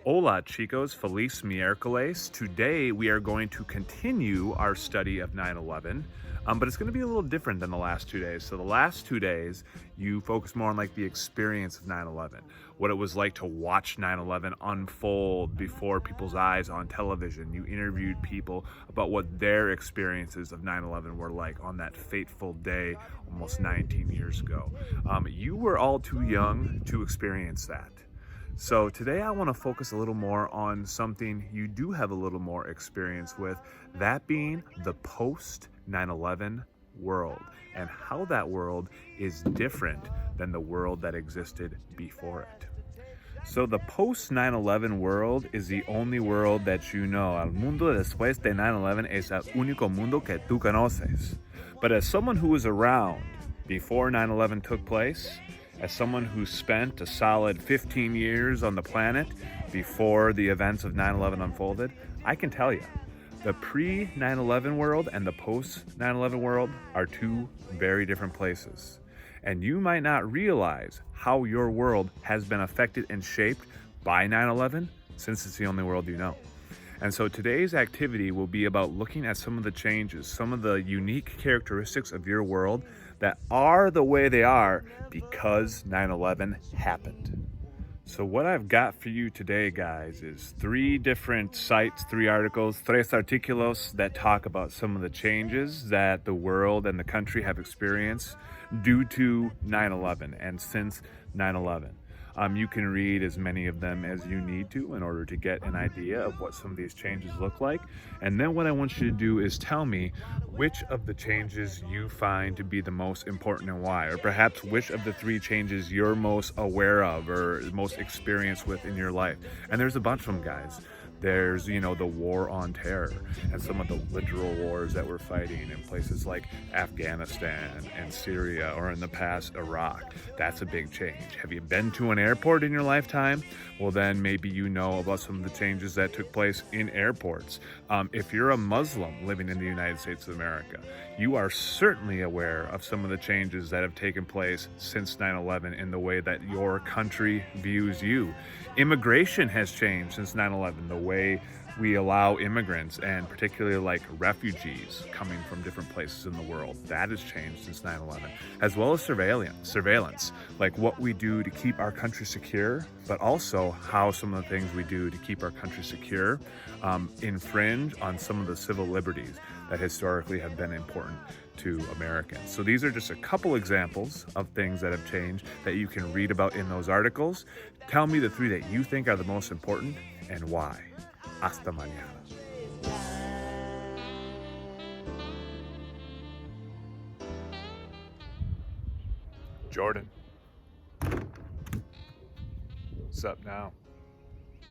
Hola chicos, feliz miércoles. Today we are going to continue our study of 9/11, but it's going to be a little different than the last 2 days. So the last 2 days, you focus more on like the experience of 9/11, what it was like to watch 9/11 unfold before people's eyes on television. You interviewed people about what their experiences of 9/11 were like on that fateful day almost 19 years ago. You were all too young to experience that. So today I want to focus a little more on something you do have a little more experience with, that being the post 9/11 world and how that world is different than the world that existed before it. So the post 9/11 world is the only world that you know. El mundo después de 9/11 es el único mundo que tú conoces. But as someone who was around before 9/11 took place, as someone who spent a solid 15 years on the planet before the events of 9/11 unfolded, I can tell you, the pre 9/11 world and the post 9/11 world are two very different places. And you might not realize how your world has been affected and shaped by 9/11 since it's the only world you know. And so today's activity will be about looking at some of the changes, some of the unique characteristics of your world that are the way they are because 9/11 happened. So what I've got for you today, guys, is 3 different sites, 3 articles, tres artículos that talk about some of the changes that the world and the country have experienced due to 9/11 and since 9/11. You can read as many of them as you need to in order to get an idea of what some of these changes look like. And then what I want you to do is tell me which of the changes you find to be the most important and why, or perhaps which of the 3 changes you're most aware of or most experienced with in your life. And there's a bunch of them, guys. There's, the war on terror and some of the literal wars that we're fighting in places like Afghanistan and Syria, or in the past, Iraq. That's a big change. Have you been to an airport in your lifetime? Well, then maybe you know about some of the changes that took place in airports. If you're a Muslim living in the United States of America, you are certainly aware of some of the changes that have taken place since 9/11 in the way that your country views you. Immigration has changed since 9/11, the way we allow immigrants and particularly like refugees coming from different places in the world. That has changed since 9/11, as well as surveillance, like what we do to keep our country secure, but also how some of the things we do to keep our country secure infringe on some of the civil liberties that historically have been important to Americans. So these are just a couple examples of things that have changed that you can read about in those articles. Tell me the 3 that you think are the most important and why. Hasta mañana. Jordan. What's up now?